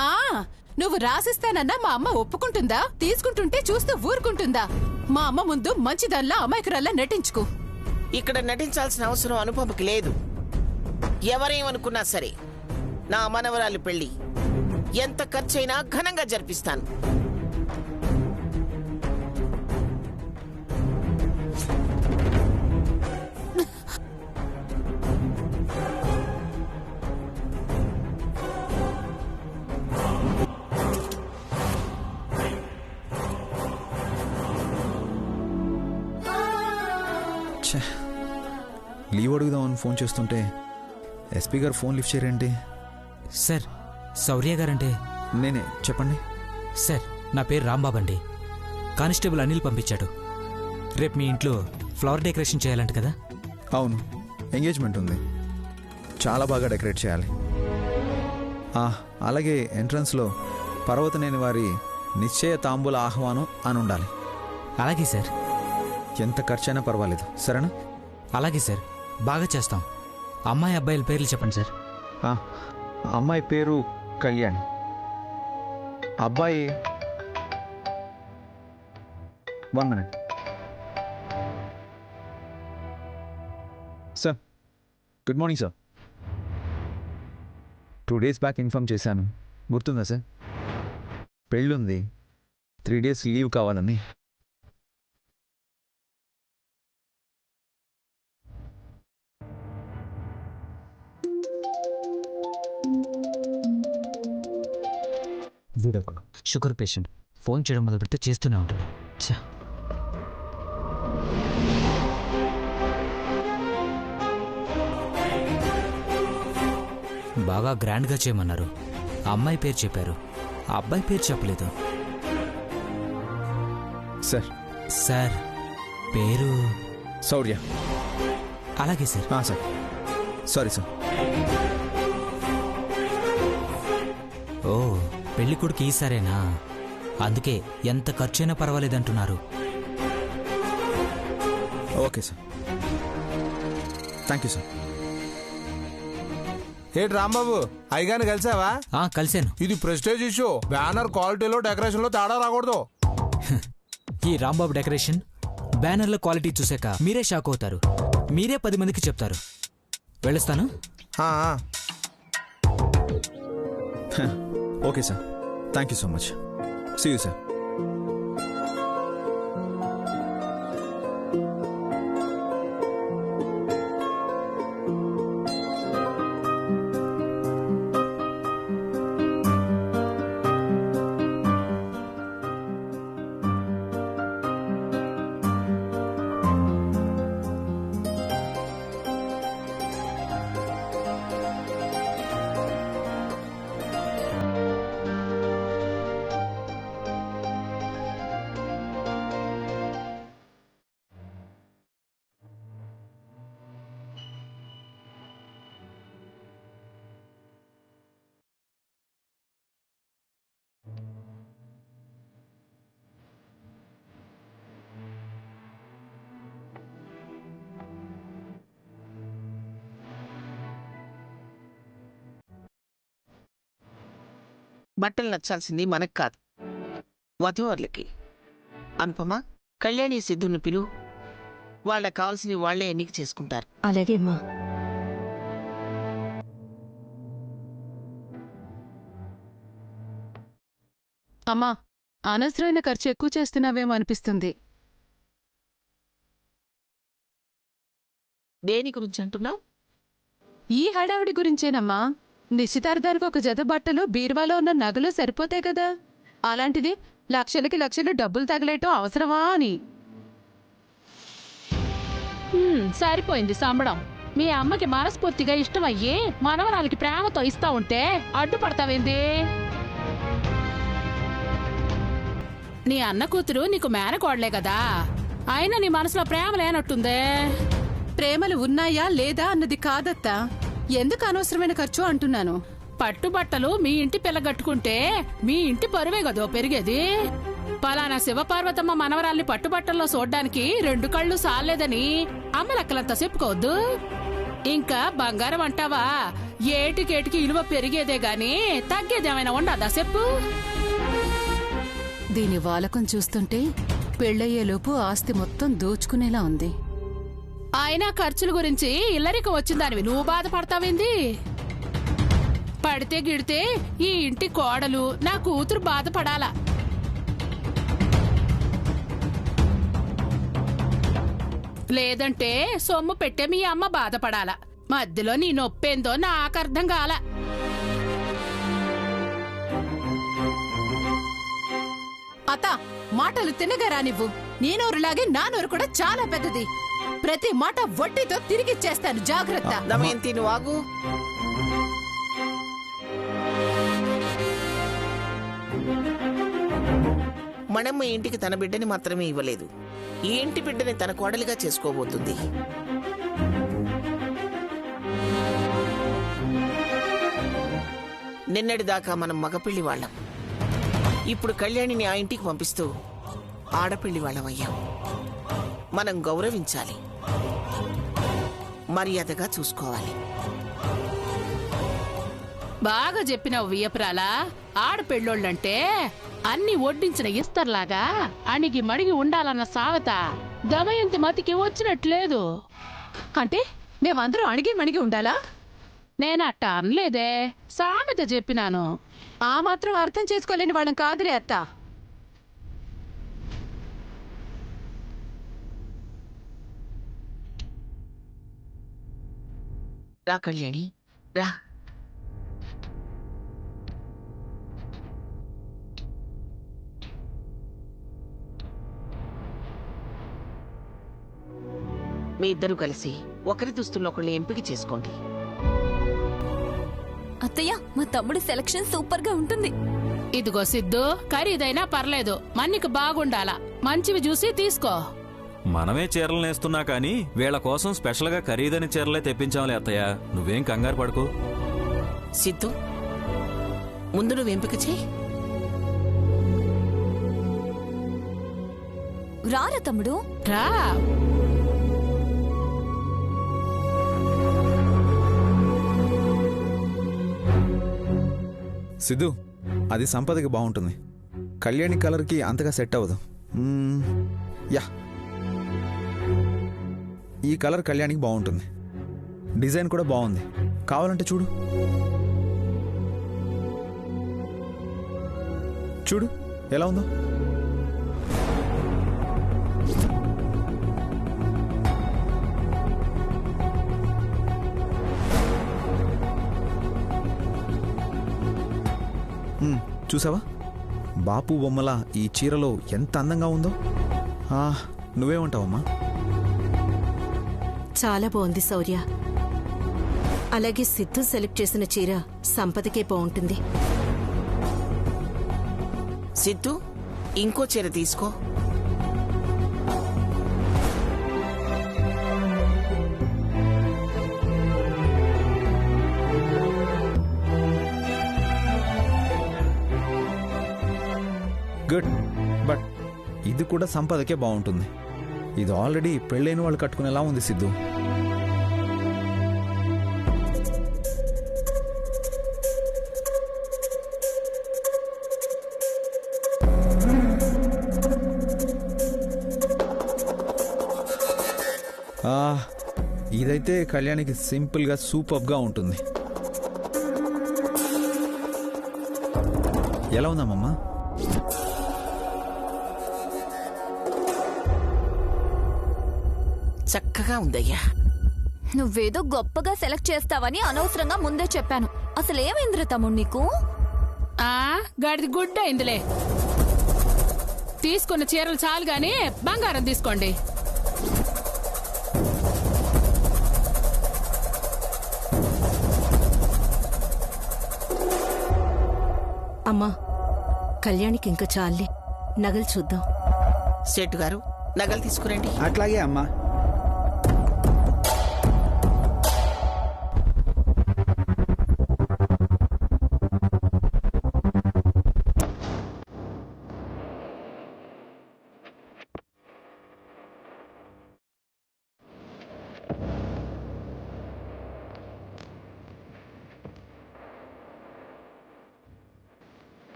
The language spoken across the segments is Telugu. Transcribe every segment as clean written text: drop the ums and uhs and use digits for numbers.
ఆ నువ్వు రాసిస్తానన్నా మా అమ్మ ఒప్పుకుంటుందా? తీసుకుంటుంటే చూస్తూ ఊరుకుంటుందా? మా అమ్మ ముందు మంచిదల్లా అమాయకురాల్లా నటించుకో. ఇక్కడ నటించాల్సిన అవసరం అనుపమకి లేదు. ఎవరేమనుకున్నా సరే నా మనవరాలి పెళ్లి ఎంత ఖర్చైనా ఘనంగా జరిపిస్తాను. లీవ్ అడుగుదామని ఫోన్ చేస్తుంటే ఎస్పీ గారు ఫోన్ లిఫ్ట్ చేయరేంటి? సార్, శౌర్య గారంటే నేనే, చెప్పండి. సార్, నా పేరు రాంబాబు అండి. కానిస్టేబుల్ అనిల్ పంపించాడు. రేపు మీ ఇంట్లో ఫ్లవర్ డెకరేషన్ చేయాలంట కదా? అవును, ఎంగేజ్మెంట్ ఉంది. చాలా బాగా డెకరేట్ చేయాలి. అలాగే ఎంట్రన్స్లో పర్వతనేని వారి నిశ్చయ తాంబూల ఆహ్వానం అని ఉండాలి. అలాగే సార్. ఎంత ఖర్చైనా పర్వాలేదు, సరేనా? అలాగే సార్, బాగా చేస్తాం. అమ్మాయి అబ్బాయిల పేర్లు చెప్పండి సార్. అమ్మాయి పేరు కళ్యాణ్, అబ్బాయి 1 minute. Sir, good morning sir. 2 days back inform చేశాను, గుర్తుందా సార్? పెళ్ళుంది, 3 days లీవ్ కావాలని. షుగర్ పేషెంట్ ఫోన్ చేయడం మొదలు పెడితే చేస్తూనే ఉంటాడు. బాగా గ్రాండ్గా చేయమన్నారు. అమ్మాయి పేరు చెప్పారు, అబ్బాయి పేరు చెప్పలేదు. సార్ సార్, పేరు శౌర్య. అలాగే సార్. Sir, sorry sir. ఓ, పెళ్లి కొడుకు ఈసారేనా? అందుకే ఎంత ఖర్చైనా పర్వాలేదంటున్నారు. Okay sir, thank you sir. ఏంటి రాంబాబు, అయ్యగాని కలిసావా? కలిశాను. ఇది ప్రెస్టేజ్ ఇష్యూ. బ్యానర్ క్వాలిటీలో డెకరేషన్ లో తేడా రాకూడదు. ఈ రాంబాబు డెకరేషన్ బ్యానర్ల క్వాలిటీ చూసాక మీరే షాక్ అవుతారు. మీరే 10 మందికి చెప్తారు. వెళ్ళొస్తాను. Okay sir, thank you so much. See you sir. బట్టలు నచ్చాల్సింది మనకు కాదు, వధువర్లకి. అనుపమ, కళ్యాణి సిద్ధుని పిలువు. వాళ్ళకి కావాల్సినవి వాళ్లే ఎన్నిక చేసుకుంటారు. అలాగే అమ్మా. అమ్మా, అనవసరమైన ఖర్చు ఎక్కువ చేస్తున్నావేమో అనిపిస్తుంది. దేని గురించి అంటున్నావు? ఈ హడావిడి గురించేనమ్మా. నిశ్చితార్థానికి ఒక జత బట్టలు బీరువాలో ఉన్న నగలు సరిపోతాయి కదా, అలాంటిది లక్షలకి లక్షలు డబ్బులు తగలేయటం అవసరమా అని. సరిపోయింది సంబడం. మీ అమ్మకి మనస్ఫూర్తిగా ఇష్టమయ్యి మనవరాలకి ప్రేమతో ఇస్తా ఉంటే అడ్డుపడతావేంది? నీ అన్న కూతురు నీకు మేనకోడలే కదా, అయినా నీ మనసులో ప్రేమ లేనట్టుందే. ప్రేమలు ఉన్నాయా లేదా అన్నది కాదత్తా, ఎందుకు అనవసరమైన ఖర్చు అంటున్నాను. పట్టుబట్టలు మీ ఇంటి పిల్లగట్టుకుంటే మీ ఇంటి పరువే కదో పెరిగేది. పలానా శివపార్వతమ్మ మనవరాల్ని పట్టుబట్టల్లో చూడ్డానికి 2 కళ్ళు సాలేదని అమ్మ లెక్కలంతా చెప్పుకోవద్దు. ఇంకా బంగారం అంటావా? ఏటికేటికి ఇలువ పెరిగేదే గాని తగ్గేదేమైనా ఉండదా చెప్పు? దీని వాలకం చూస్తుంటే పెళ్ళయ్యేలోపు ఆస్తి మొత్తం దోచుకునేలా ఉంది. అయినా ఖర్చుల గురించి ఇల్లరికం వచ్చిందానివి నువ్వు బాధపడతావేంది? పడితే గిడితే ఈ ఇంటి కోడలు నా కూతురు బాధపడాలా? లేదంటే సొమ్ము పెట్టే మీ అమ్మ బాధపడాలా? మధ్యలో నీ నొప్పేందో నాకు అర్థం కాల. అత్త, మాటలు తినగరా నువ్వు. నీ నోరులాగే నా నోరు కూడా చాలా పెద్దది. ప్రతి మాట వడ్డీతో తిరిగిచ్చేస్తాను, జాగ్రత్త. దమయంతి నువ్వు ఆగు. మనమ్మ ఇంటికి తన బిడ్డని మాత్రమే ఇవ్వలేదు, ఈ ఇంటి బిడ్డని తన కోడలిగా చేసుకోబోతుంది. నిన్నటిదాకా మనం మగపిల్లి వాళ్ళం, ఇప్పుడు కళ్యాణిని ఆ ఇంటికి పంపిస్తూ ఆడపిల్లి వాళ్ళమయ్యాం. మనం గౌరవించాలి, మర్యాదగా చూసుకోవాలి. బాగా చెప్పినావు వియ్యపురాలా. ఆడపెళ్ళోళ్ళంటే అన్ని ఒడ్డించిన ఇస్తర్లాగా అణిగి మడిగి ఉండాలన్న సావత దమయంతి మతికి వచ్చినట్లేదు. అంటే మేమందరం అణిగి మణిగి ఉండాలా? నేనట్ట అనలేదే, సామెత చెప్పినాను. ఆ మాత్రం అర్థం చేసుకోలేని వాళ్ళం కాదులే అత్త. రా కళ్యాణి, రా. మీ ఇద్దరు కలిసి ఒకరి దుస్తుల్లో ఒకళ్ళు ఎంపిక చేసుకోండి. అత్తయ్య, మా తమ్ముడి సెలక్షన్ సూపర్ గా ఉంటుంది. ఇదిగో సిద్ధు, ఖరీదైనా పర్లేదు, మన్నికి బాగుండాలా. మంచివి చూసి తీసుకో. మనమే చీరలు నేస్తున్నా కానీ వీళ్ళ కోసం స్పెషల్గా ఖరీదైన చీరలే తెప్పించాంలే అత్తయ్య, నువ్వేం కంగారు పడుకో. సిద్ధు, ముందు నువ్వు ఎంపిక చేయి. రారా తమ్ముడు, రా. సిద్ధు, అది సంపదకి బాగుంటుంది, కళ్యాణి కలర్కి అంతగా సెట్ అవ్వదు. యా, ఈ కలర్ కళ్యాణికి బాగుంటుంది, డిజైన్ కూడా బాగుంది. కావాలంటే చూడు చూడు ఎలా ఉందో. చూసావా, బాపు బొమ్మల ఈ చీరలో ఎంత అందంగా ఉందో. నువ్వేమంటావమ్మా? చాలా బాగుంది శౌర్య. అలాగే సిద్ధు సెలెక్ట్ చేసిన చీర సంపదకే బాగుంటుంది. సిద్ధు, ఇంకో చీర తీసుకో. గుడ్, బట్ ఇది కూడా సంపదకే బాగుంటుంది. ఇది ఆల్రెడీ పెళ్ళైన వాళ్ళు కట్టుకునేలా ఉంది సిద్ధు. ఇదైతే కళ్యాణికి సింపుల్గా సూపర్గా ఉంటుంది. ఎలా ఉందమ్మా? చక్కగా ఉందయ్యా. నువ్వేదో గొప్పగా సెలెక్ట్ చేస్తావని అనవసరంగా ముందే చెప్పాను. అసలేమైందిరా తమ్ముడు నీకు? గాడిది గుడ్డ అయిందిలే. తీసుకున్న చీరలు చాలు గాని బంగారం తీసుకోండి. అమ్మా, కళ్యాణికి ఇంకా చాలే, నగలు చూద్దాం. సేటు గారు, నగలు తీసుకురండి. అట్లాగే అమ్మా.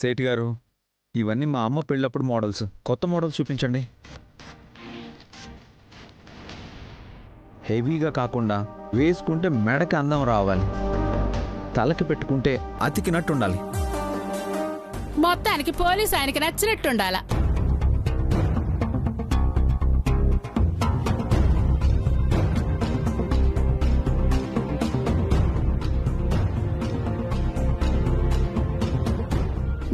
సేట్ గారు, ఇవన్నీ మా అమ్మ పెళ్ళప్పుడు మోడల్స్. కొత్త మోడల్స్ చూపించండి. హెవీగా కాకుండా వేసుకుంటే మెడకి అందం రావాలి, తలకి పెట్టుకుంటే అతికినట్టు ఉండాలి. మొత్తానికి పోలీస్ ఆయనకి నచ్చినట్టుండాలా.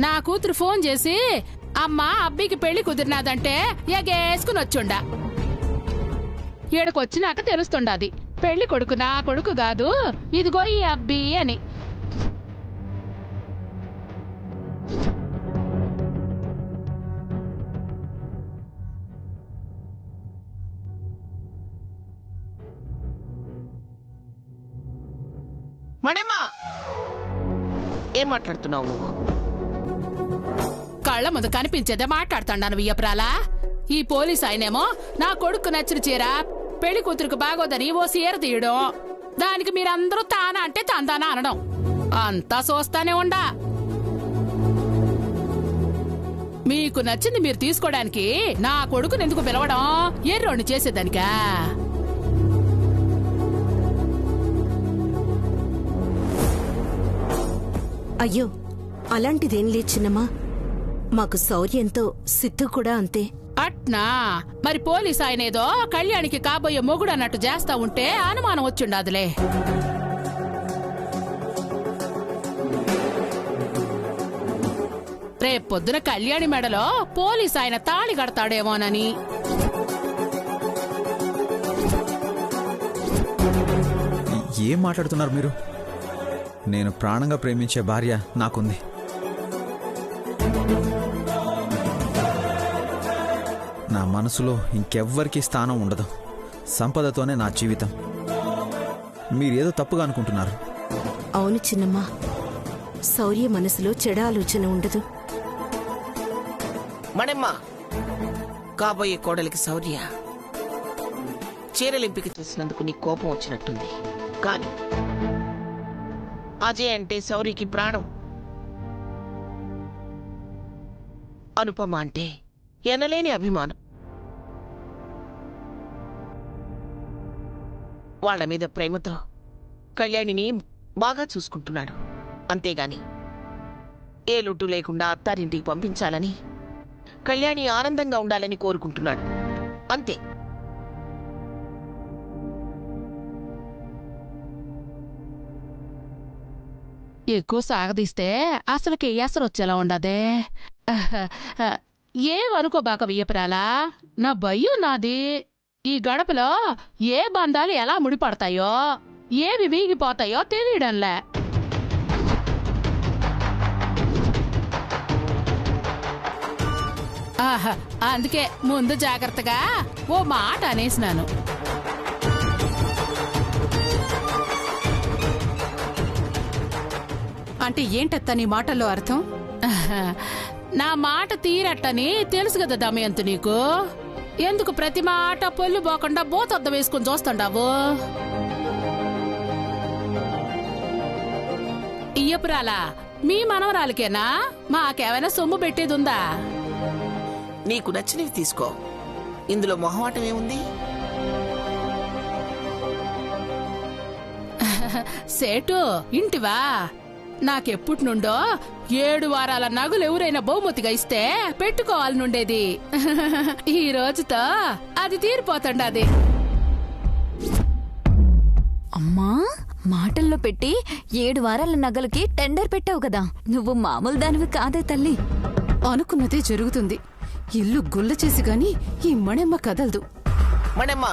నా కూతురు ఫోన్ చేసి అమ్మా అబ్బికి పెళ్లి కుదిరినాదంటే ఎగేసుకుని వచ్చుండా. ఈడకొచ్చినాక తెలుస్తుండాది పెళ్లి కొడుకు నా కొడుకు కాదు, ఇదిగో ఈ అబ్బి అని. మణిమా, ఏం మాట్లాడుతున్నావు నువ్వు? కళ్ళ ముందు కనిపించేదే మాట్లాడుతాండాను వియ్యప్రాలా. ఈ పోలీస్ ఆయనేమో నా కొడుకు నచ్చిన చీర పెళ్లి కూతురుకు బాగోదని ఓ చీర తీయడం, దానికి మీరందరూ తానా అంటే తందానా అనడం, అంతా చూస్తానే ఉండా. మీకు నచ్చింది మీరు తీసుకోవడానికి నా కొడుకుని ఎందుకు పిలవడం? ఎర్రోణ్ణి చేసేదానికా? అయ్యో, అలాంటిదేం లేదు చిన్నమ్మా. మాకు శౌర్యంతో సిద్ధు కూడా అంతే. అట్నా? మరి పోలీస్ ఆయనేదో కళ్యాణికి కాబోయే మొగుడు అన్నట్టు చేస్తా ఉంటే అనుమానం వచ్చిండాదులే. రేపొద్దున కళ్యాణి మెడలో పోలీస్ ఆయన తాళి కడతాడేమోనని. ఏం మాట్లాడుతున్నారు మీరు? నేను ప్రాణంగా ప్రేమించే భార్య నాకుంది. నా మనసులో ఇంకెవ్వరికీ స్థానం ఉండదు. సంపదతోనే నా జీవితం. మీరేదో తప్పుగా అనుకుంటున్నారు. అవును చిన్నమ్మా, శౌర్య మనసులో చెడ ఆలోచన ఉండదు. మణిమ్మ, కాబోయే కోడలికి శౌర్య చీరలింపిక చేసినందుకు నీ కోపం వచ్చినట్టుంది. కానీ అజయ్ అంటే శౌర్యకి ప్రాణం. అనుపమ అంటే ఎనలేని అభిమానం. వాళ్ళ మీద ప్రేమతో కళ్యాణిని బాగా చూసుకుంటున్నాడు. అంతేగాని ఏ లుట్టు లేకుండా అత్తారింటికి పంపించాలని, కళ్యాణి ఆనందంగా ఉండాలని కోరుకుంటున్నాడు. అంతే. ఎక్కువ సాగదీస్తే అసలుకి ఎసరు వచ్చేలా ఉండదే. ఏమనుకోబాక వియ్యపురాలా, నా భయం నాది. ఈ గడపలో ఏ బంధాలు ఎలా ముడిపడతాయో, ఏవి వీగిపోతాయో తెలియడంలే. అందుకే ముందు జాగ్రత్తగా ఓ మాట అనేసినాను. అంటే ఏంటత్తా నీ మాటల్లో అర్థం? నా మాట తీరట్టని తెలుసు కదా దమయంతు నీకు. ఎందుకు ప్రతి మాట పొల్లు పోకుండా బోతద్ద వేసుకుని చూస్తుండావు? ఇయ్యపురాలా, మీ మనవరాలకేనా? మాకేమైనా సొమ్ము పెట్టేదుందా? నీకు నచ్చినవి తీసుకో. ఇందులో మొహమాటం ఏముంది? సేటు ఇంటివా? నాకెప్పుడు నుండో 7 వారాల నగులు ఎవరైనా బహుమతిగా ఇస్తే పెట్టుకోవాలనుండేది. ఈ రోజుతో అది తీరిపోతుండది. అమ్మా, మాటల్లో పెట్టి 7 వారాల నగలకి టెండర్ పెట్టావు కదా. నువ్వు మామూలు దానివి కాదే తల్లి. అనుకున్నదే జరుగుతుంది. ఇల్లు గుల్ల చేసి గాని ఈ మణెమ్మ కదలదు. మణెమ్మ,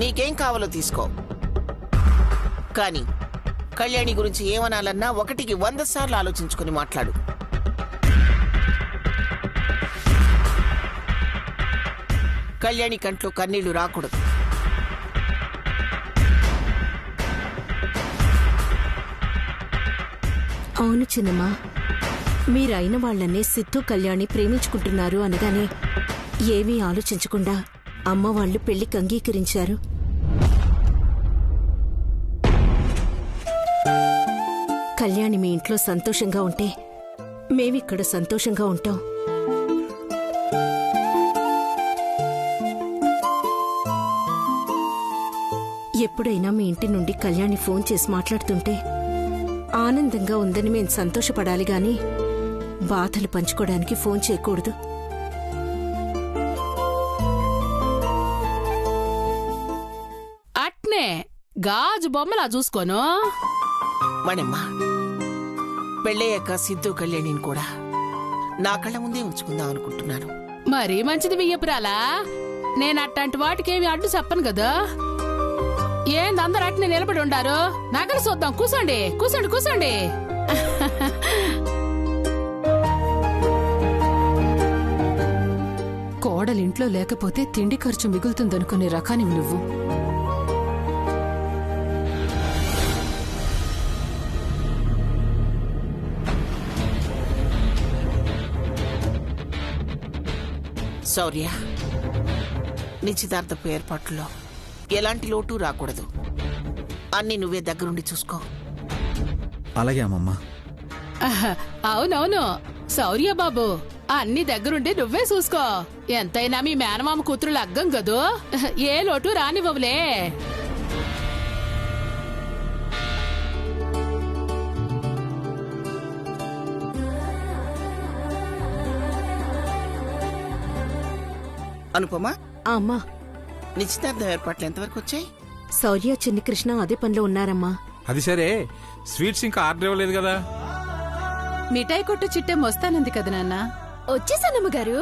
నీకేం కావాలో తీసుకో. కానీ కళ్యాణి గురించి ఏమనాలన్నా 1కి 100 సార్లు ఆలోచించుకుని మాట్లాడు. కళ్యాణి కంట్లో కన్నీళ్లు రాకూడదు. అవును చిన్నమ్మా, మీరైన వాళ్లనే సిద్ధు కళ్యాణి ప్రేమించుకుంటున్నారు అనగానే ఏమీ ఆలోచించకుండా అమ్మ వాళ్ళు పెళ్లికి అంగీకరించారు. కళ్యాణి మీ ఇంట్లో సంతోషంగా ఉంటే మేమిక్కడ సంతోషంగా ఉంటాం. ఎప్పుడైనా మీ ఇంటి నుండి కళ్యాణి ఫోన్ చేసి మాట్లాడుతుంటే ఆనందంగా ఉందని మేం సంతోషపడాలి గాని బాధలు పంచుకోవడానికి ఫోన్ చేయకూడదు. అట్నే గాజు బొమ్మలా చూసుకోను. మణమ్మా, పెళ్ళయ్యాక సిద్ధు కళ్యాణిని కూడా నా కళ్ళ ముందే ఉంచుకుందాం అనుకుంటున్నాను. మరీ మంచిది వియ్యపురాలా. నేను అట్లాంటి వాటికేమి అడ్డు చెప్పను కదా. ఏంది అందరు అట్నే నిలబడి ఉండారు? నగలు చూద్దాం. కూసోండి కూసోండి కూసోండి. కోడలింట్లో లేకపోతే తిండి ఖర్చు మిగులుతుందనుకునే రకానివి నువ్వు. శౌర్య, నిశ్చితార్థపు ఏర్పాట్లలో ఎలాంటి లోటు రాకూడదు. అన్ని నువ్వే దగ్గరుండి చూసుకో. అలాగే అమ్మమ్మ. అవునవును శౌర్య బాబు, అన్ని దగ్గరుండి నువ్వే చూసుకో. ఎంతైనా మీ మేనమామ కూతురు లగ్గం కదూ, ఏ లోటు రానివ్వవులే. అనుపమా, అమ్మా, నిశ్చితార్థం ఏర్పాట్లు ఎంతవరకు వచ్చాయి? శౌర్య చిన్ని కృష్ణ అదే పనిలో ఉన్నారమ్మా. అది సరే, స్వీట్స్ ఇంకా ఆర్డర్ ఇవ్వలేదు కదా? మిఠాయి కొట్టు చిట్టెం వస్తానంది కదా నాన్న. వచ్చేసానమ్మ గారు.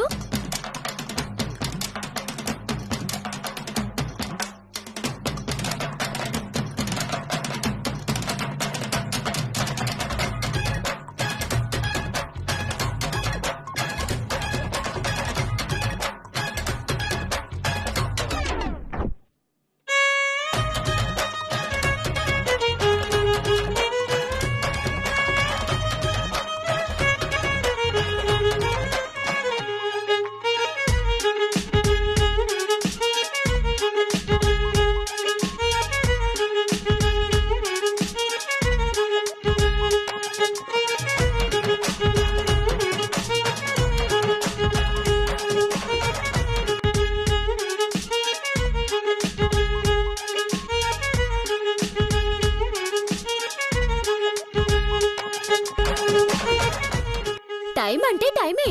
టైం అంటే టైమే.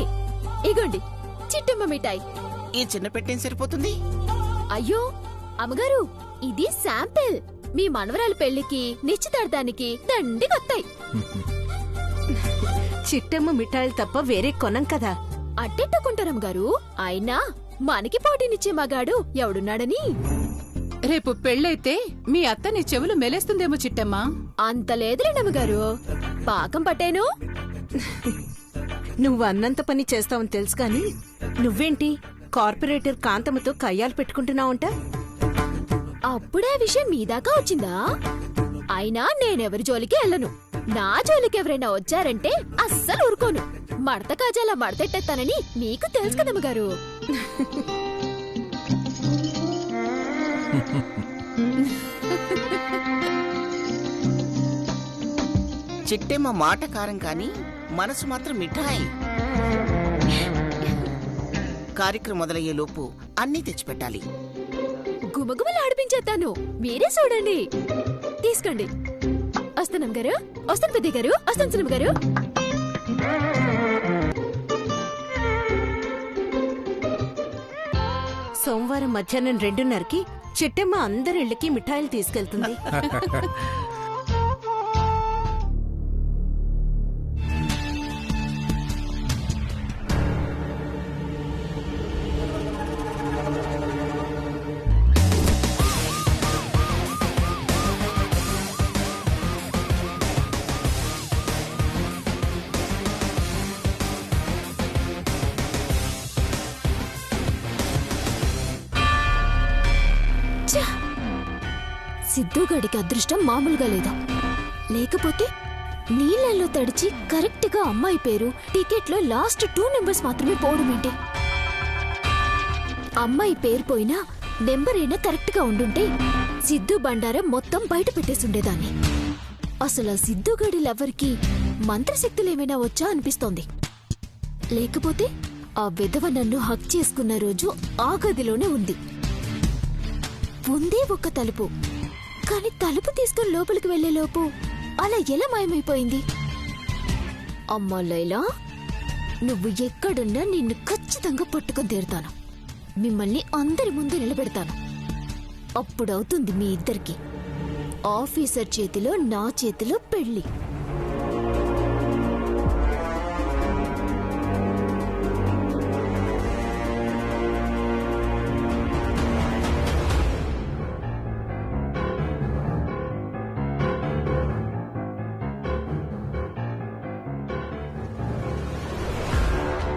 ఇగోండి చిట్టమ్మ మిఠాయి. ఈ చిన్న పెట్టేం సరిపోతుంది? అయ్యో అమ్మగారు, ఇది శాంపిల్. మీ మనవరాలి పెళ్లికి నిశ్చితార్థానికి దండికొత్తాయి. చిట్టమ్మ మిఠాయిలు తప్ప వేరే కొనం కదా. అట్టెట్టుకుంటారమ్మగారు. అయినా మనకి పోటీనిచ్చే మగాడు ఎవడున్నాడని. రేపు పెళ్ళైతే మీ అత్త నీ చెవులు మెలేస్తుందేమో చిట్టమ్మా. అంత లేదులేనమ్మగారు, పాకం పట్టేను. నువ్వు అన్నంత పని చేస్తావని తెలుసు కాని నువ్వేంటి కార్పొరేటర్ కాంతమ్మతో కయ్యాలు పెట్టుకుంటున్నావంట? అప్పుడే విషయం మీదాకా వచ్చిందా? అయినా నేనెవరి జోలికి వెళ్ళను. నా జోలికి ఎవరైనా వచ్చారంటే అస్సలు ఊరుకోను. మడత కాజాలా మడతెట్టేస్తానని మీకు తెలుసు కదమ్మగారు. చిట్టేమ్మ మాట కారం కాని మనసు మాత్రం మిఠాయి. కార్యక్రమం మొదలయ్యే లోపు అన్నీ తెచ్చిపెట్టాలి. గుమగుమలు ఆడిపించేస్తాను, మీరే చూడండి. తీసుకోండి. వస్తానమ్మ గారు, వస్తాను పెద్ద గారు, వస్తాను సినిమా గారు. సోమవారం మధ్యాహ్నం 2:30కి చిట్టమ్మ అందరిళ్ళకి మిఠాయిలు తీసుకెళ్తుంది. సిద్ధుగాడికి అదృష్టం మామూలుగా లేదా. లేకపోతే నీళ్ళల్లో తడిచి కరెక్ట్ గా అమ్మాయి పేరు టికెట్లో లాస్ట్ 2 నెంబర్స్ మాత్రమే పోవడమేంటి? అమ్మాయి పేరు పోయినా నెంబర్ అయినా కరెక్ట్ గా ఉండుంటే సిద్ధు బండారం మొత్తం బయట పెట్టేసుండేదాన్ని. అసలు సిద్ధుగాడి లవర్కి మంత్రశక్తులేమైనా వచ్చా అనిపిస్తోంది. లేకపోతే ఆ విధవ నన్ను హక్ చేసుకున్న రోజు ఆ గదిలోనే ఉంది. ఉందే ఒక్క తలుపు, కానీ తలుపు తీసుకుని లోపలికి వెళ్లేలోపు అలా ఎలా మాయమైపోయింది? అమ్మా లైలా, నువ్వు ఎక్కడున్నా నిన్ను ఖచ్చితంగా పట్టుకొని తీరుతాను. మిమ్మల్ని అందరి ముందు నిలబెడతాను. అప్పుడవుతుంది మీ ఇద్దరికి ఆఫీసర్ చేతిలో నా చేతిలో పెళ్లి.